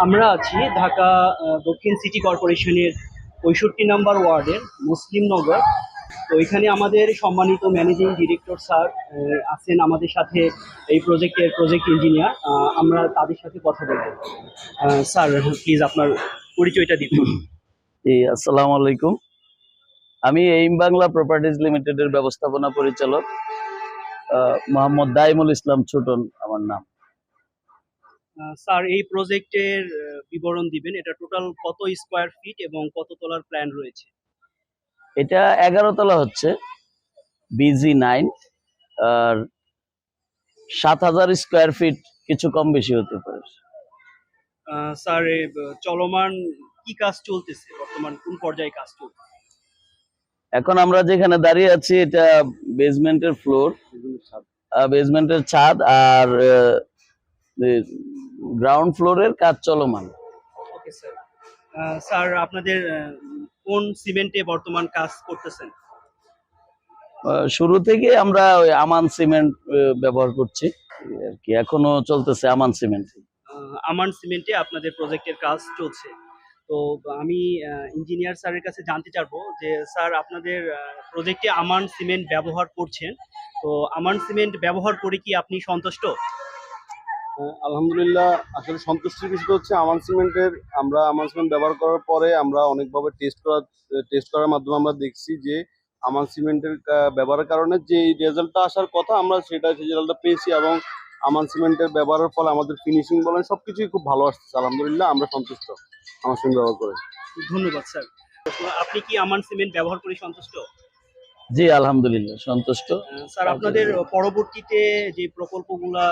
আমরা আছি ঢাকা দক্ষিণ সিটি কর্পোরেশনের 65 নম্বর ওয়ার্ডের মুসলিমনগর। তো এখানে আমাদের সম্মানিত ম্যানেজিং ডিরেক্টর স্যার আছেন আমাদের সাথে, এই প্রজেক্টের প্রজেক্ট ইঞ্জিনিয়ার। আমরা তাদের সাথে কথা বলবো। স্যার, প্লিজ আপনার পরিচয়টা দিন। জি, আসসালামু আলাইকুম। আমি এইম বাংলা প্রপার্টিজ লিমিটেডের ব্যবস্থাপনা পরিচালক মোহাম্মদ দাইমুল ইসলাম ছোটন আমার নাম। স্যার, এই প্রজেক্টের বিবরণ দিবেন। এটা টোটাল কত স্কোয়ার ফিট এবং কত তলার প্ল্যান রয়েছে? এটা 11 তলা হচ্ছে, BG9, আর 7000 স্কোয়ার ফিট, কিছু কম বেশি হতে পারে। স্যার, চলমান কি কাজ চলতেছে, বর্তমান কোন পর্যায়ে কাজ চলছে? এখন আমরা যেখানে দাঁড়িয়ে আছি এটা বেসমেন্টের ফ্লোর, বেসমেন্টের ছাদ, আর গ্রাউন্ড ফ্লোরের কাজ চলমান। Okay sir. স্যার, আপনাদের কোন সিমেন্টে বর্তমান কাজ করতেছেন? শুরু থেকে আমরা ওই আমান সিমেন্ট ব্যবহার করছি আর কি, এখনো চলতেছে আমান সিমেন্ট। আমান সিমেন্টে আপনাদের প্রজেক্টের কাজ চলছে। তো আমি ইঞ্জিনিয়ার স্যারের কাছে জানতে চাইবো যে স্যার, আপনাদের প্রজেক্টে আমান সিমেন্ট ব্যবহার করছেন, তো আমান সিমেন্ট ব্যবহার করে কি আপনি সন্তুষ্ট? আলহামদুলিল্লাহ, আসলে সন্তুষ্টির বিষয় হচ্ছে আমান সিমেন্টের। আমরা আমান সিমেন্ট ব্যবহার করার পরে আমরা অনেকভাবে টেস্ট করার মাধ্যমে আমরা দেখছি যে আমান সিমেন্টের ব্যবহারের কারণে যে রেজাল্টটা আসার কথা আমরা সেই রেজাল্টটা পেয়েছি, এবং আমান সিমেন্টের ব্যবহারের ফলে আমাদের ফিনিশিং বলেন সবকিছুই খুব ভালো আসছে। আলহামদুলিল্লাহ, আমরা সন্তুষ্ট আমান সিমেন্ট ব্যবহার করে। ধন্যবাদ স্যার। আপনি কি আমান সিমেন্ট ব্যবহার করে সন্তুষ্ট? জি, আলহামদুলিল্লাহ সন্তুষ্ট। স্যার, আপনাদের পরবর্তীতে যে প্রকল্পগুলা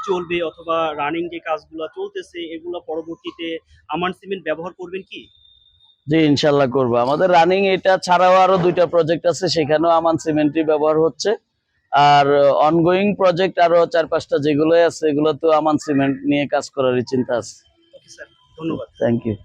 চলবে অথবা রানিং যে কাজগুলা চলতেছে, এগুলো পরবর্তীতে আমান সিমেন্ট ব্যবহার করবেন কি? জি, ইনশাল্লাহ করবো। আমাদের রানিং এটা ছাড়াও আরো 2টা প্রজেক্ট আছে, সেখানেও আমান সিমেন্টই ব্যবহার হচ্ছে। আর অনগোয়িং প্রজেক্ট আরো 4-5টা যেগুলো আছে, এগুলো তো আমান সিমেন্ট নিয়ে কাজ করারই চিন্তা আছে। ওকে স্যার, ধন্যবাদ। Thank you.